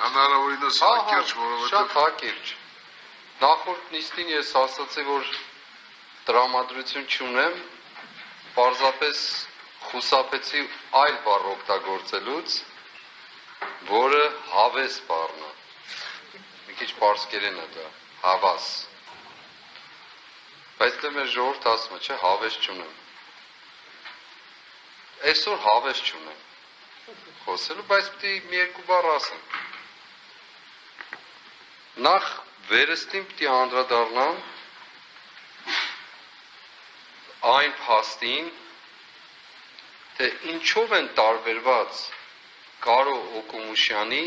Հնարավորինս հակիրճ, որովհետև շատ հակիրճ։ Նախորդ նիստին ես ասացի, որ տրամադրություն չունեմ, պարզապես խուսափեցի այլ բառ օգտագործելուց, որը հավես բառն է։ Մի քիչ պարսկերեն է դա, հավաս։ Բայց դե մեր ժողովուրդ ասում է, չէ, հավես չունեմ։ Այսօր հավես չունեմ խոսելու, բայց պիտի մի երկու բառ ասեմ։ Նախ վերստին պիտի անդրադառնամ այն փաստին, թե ինչով են տարբերված Կարո Օկումուշյանի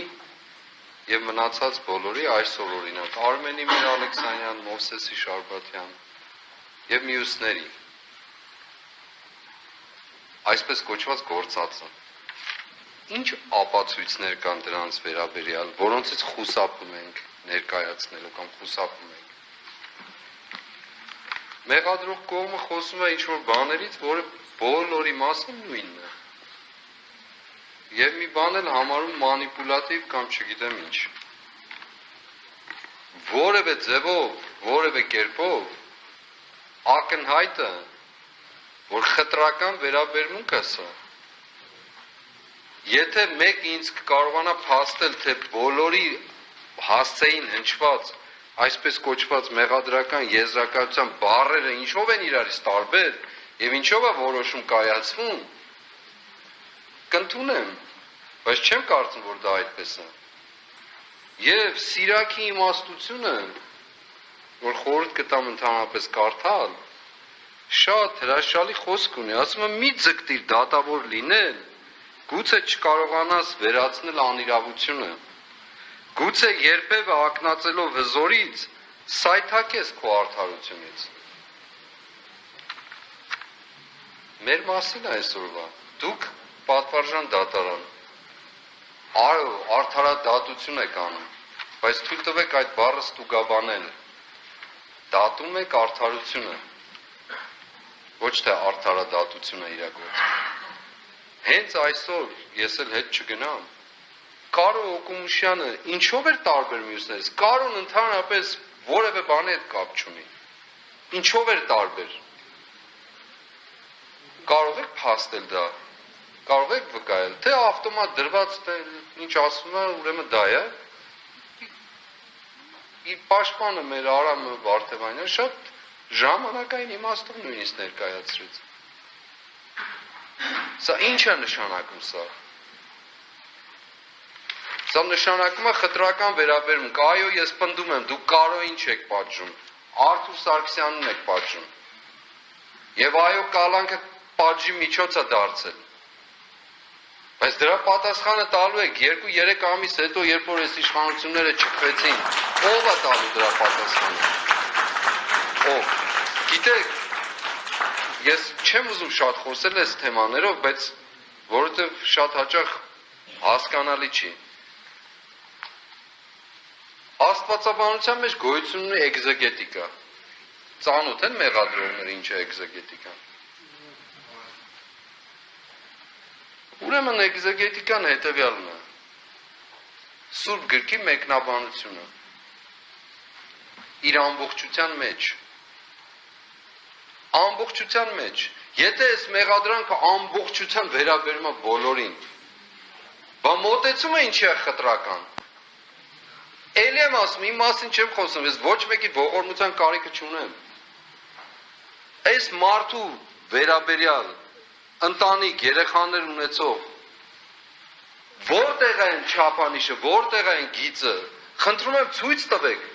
եւ մնացած բոլորի այսօր օրինակ Արմենի Մեր Ալեքսանյան, Մովսեսի Շարբաթյան եւ մյուսների այսպես կոչված գործածը։ Ինչ ապացույցներ կան դրանց վերաբերյալ, որոնցից խուսափում ենք ներկայացնելու կամ խուսափում ենք։ Մեղադրող կողմը խոսում է ինչ-որ բաներից, որը բոլորի մասին նույնն է։ Եվ մի բան էլ համարում մանիպուլատիվ կամ չգիտեմ ինչ։ Որևէ ձևով, որևէ կերպով ակնհայտ է, որ խտրական վերաբերմունք է սա։ Եթե մեկ ինձ կարողանա փաստել, թե բոլորի հասցեին հնչված, այսպես կոչված մեղադրական եզրակացության բառերը ինչով են իրարից տարբեր եւ ինչով է որոշում կայացվում, կընդունեմ, բայց չեմ կարծում, որ դա այդպես է։ Եվ Սիրակի իմաստությունը, որ խորհուրդ կտամ ընդհանրապես կարդալ, շատ հրաշալի խոսք ունի, ասում է մի ձգտիր դատավոր լինել, գուցե չկարողանաս վերացնել անիրավությունը, գուցե երբևէ ակնածելով հզորից սայթաքես քո արդարությունից։ Մեր մասին այսօրվա, դուք պատվարժան դատարան, արդարադատություն եք անում, բայց թույլ տվեք այդ բառը ստուգաբանել, դատում եք արդարությունը, ոչ թե արդարադատությունը իրագործում։ Հենց այսօր ես էլ հետ չգնամ, Կարո Օկումուշյանը ինչով էր տարբեր մյուսներից, Կարոն ընդհանրապես որևէ բանի հետ կապ չունի, ինչով էր տարբեր, կարող եք փաստել դա, կարող եք վկայել, թե ավտոմատ դրված, թե ինչ ասում է, ուրեմն դա է, իր պաշտպանը մեր Արամը Վարդևանյանը շատ ժամանակային իմաստով նույնիսկ ներկայացրեց։ Սա ինչ է նշանակում սա։ Սա նշանակում է խտրական վերաբերմունք, այո ես պնդում եմ, դուք Կարոյին չեք պատժում, Արթուր Սարգսյանին եք պատժում, եւ այո կալանքը պատժի միջոց է դարձել, բայց դրա պատասխանը տալու եք 2-3 ամիս հետո, երբ որ այս իշխանությունները չքվեցին, ով է տալու դրա պատասխանը, ով, գիտեք, ես չեմ ուզում շատ խոսել այս թեմաներով, բայց որովհետև շատ հաճախ հասկանալի չի, Աստվածաբանության մեջ գոյություն ունի էգզեգետիկա, ծանոթ են մեղադրողները ինչ է էգզեգետիկան, ուրեմն էգզեգետիկան հետևյալն է, Սուրբ գրքի մեկնաբանությունը, իր ամբողջության մեջ, եթե այս մեղադրանքը ամբողջության վերաբերում է բոլորին, բա մոտեցումը ինչի է խտրական, էլի եմ ասում, իմ մասին չեմ խոսում, ես ոչ մեկի ողորմության կարիքը չունեմ, այս մարդու վերաբերյալ ընտանիք, երեխաներ ունեցող, որտեղ են չափանիշը, որտեղ են գիծը, խնդրում եմ ցույց տվեք,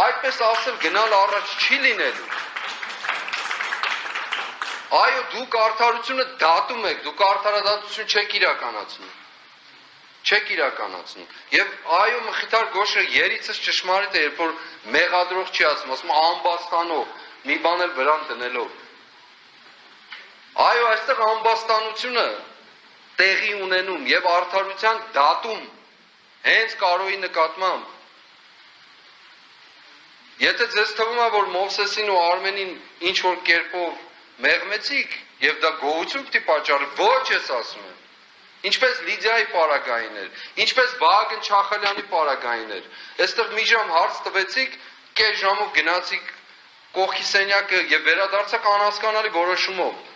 այդպես ասել գնալ առաջ չի լինելու, այո դուք արդարությունը դատում եք, դուք արդարադատություն չեք իրականացնում, եւ այո Մխիթար Գոշը երիցս ճշմարիտ է, երբ որ մեղադրող չի ասում ամբաստանով, մի բան էլ վրան դնելով, այո այստեղ ամբաստանությունը տեղի ունենում եւ արդարության դատում հենց Կարոյի նկատմամբ եթե ձեզ թվում է որ Մովսեսին ու Արմենին ինչ որ կերպով մեղմեցիք եւ դա գոհություն պիտի պատճառի ոչ ես ասում եմ Ինչպես Լիդիայի պարագային էր, ինչպես Վահագն Չախալյանի պարագային էր։ Այստեղ մի ժամ հարց տվեցիք, կես ժամով գնացիք կողքի սենյակը եւ վերադարձաք անհասկանալի որոշումով։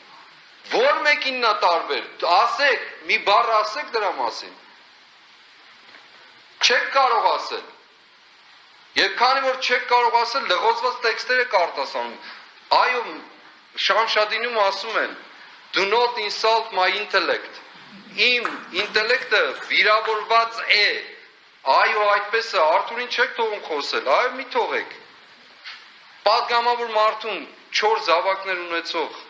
Որ մեկինն է տարբեր։ Ասեք, մի բառ ասեք դրա մասին։ Չեք կարող ասել։ Եվ քանի որ չեք կարող ասել, լղոզված տեքստերը կարտասանում։ Այո, Շամշադինում ասում են, do not insult my intellect։ Իմ ինտելեկտը վիրավորված է։ Այո, այդպես է, Արթուրին չեք թողում խոսել, այո, մի թողեք։ Պատգամավոր մարդուն 4 զավակներ ունեցող։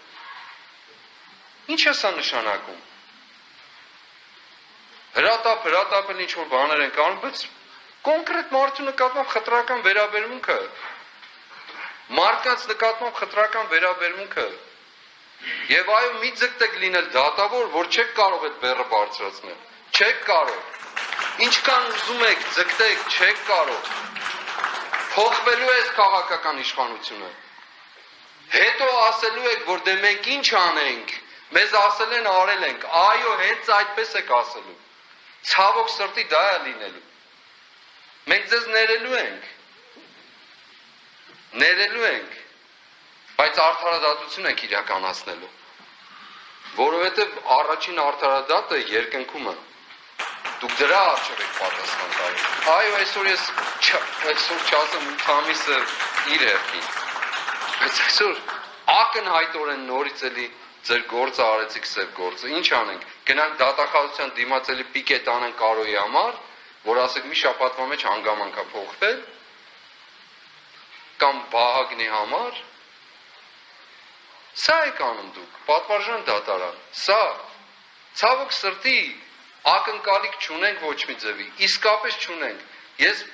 Ինչ է սա նշանակում։ Հրատապ ինչ որ բաներ են կանում, բայց կոնկրետ մարդու նկատմամբ խտրական վերաբերմունքը, մարդկանց նկատմամբ խտրական վերաբերմունքը, եւ այո մի ձգտեք լինել դատավոր, որ չեք կարող այդ բեռը բարձրացնել, չեք կարող, ինչքան ուզում եք ձգտեք, չեք կարող, փոխվելու է քաղաքական իշխանությունը, հետո ասելու եք, որ դե մենք ինչ անենք, մեզ ասել են արել ենք, այո հենց այդպես եք ասելու, ցավոք սրտի դա է լինելու, մենք ձեզ ներելու ենք, բայց արդարադատություն ենք իրականացնելու, որովհետև առաջին արդարադատը երկնքում է, դուք դրա առջև եք պատասխան տալու, այո այսօր ես չասեմ 8 ամիսը իր հերթին, բայց այսօր ակնհայտորեն նորից էլի ձեր գործը արեցիք սև գործը, ինչ անենք, գնանք դատախազության դիմաց էլի պիկետ անենք Կարոյի համար, որ ասեք մի շաբաթվա մեջ հանգամանք է փոխվել, կամ Վահագնի համար, սա եք անում դուք, պատվարժան դատարան, սա, ցավոք սրտի, ակնկալիք չունենք ոչ մի ձևի, իսկապես չունենք, ես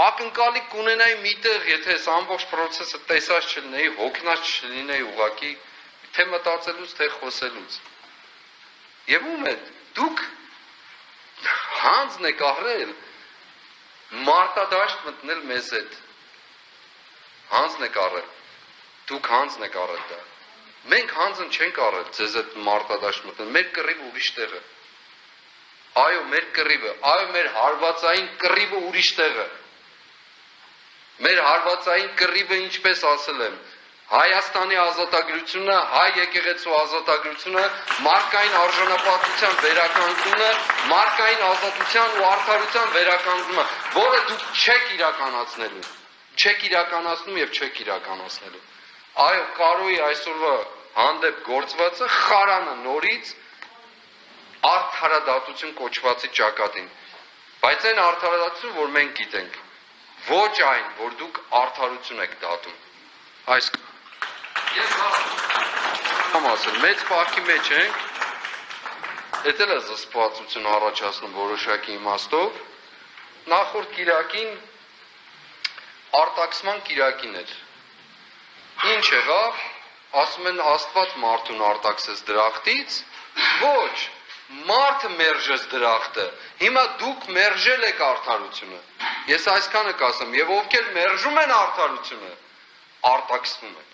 ակնկալիք կունենայի միտեղ, եթե ես ամբողջ պրոցեսը տեսած չլինեի, հոգնած չլինեի ուղղակի, թե մտածելուց, թե խոսելուց, և ում է, դուք հանձն եք առել, մարտադաշտ մտնել մեզ հետ, հանձն եք առել, դուք հանձն եք առել դա, մենք հանձն չենք առել ձեզ հետ մարտադաշտ մտնել, մեր կռիվ ուրիշ տեղը, այո մեր կռիվը, այո մեր հարվածային կռիվը ուրիշ տեղը, մեր հարվածային կռիվը ինչպես ասել եմ, Հայաստանի ազատագրությունը, հայ եկեղեցու ազատագրությունը, մարդկային արժանապատվության վերականգնումը, մարդկային ազատության ու արդարության վերականգնումը, որը դուք չեք իրականացնելու, չեք իրականացնում եւ չեք իրականացնելու։ Այո, Կարոյի այսօրվա հանդեպ գործվածը խարանը նորից արդարադատություն կոչվածի ճակատին, բայց այն արդարադատություն, որ մենք գիտենք, ոչ այն, որ դուք արդարություն եք դատում։ Այս մեծ պահքի մեջ ենք, էդ էլ է զսպվածություն առաջացնում որոշակի իմաստով, նախորդ կիրակին արտաքսման կիրակին էր, ինչ եղավ, ասում են Աստված մարդուն արտաքսեց դրախտից, ոչ, մարդը մերժեց դրախտը, հիմա դուք մերժել եք արդարությունը, ես այսքանը կասեմ, և ովքեր մերժում են արդարությունը, արտաքսվում են,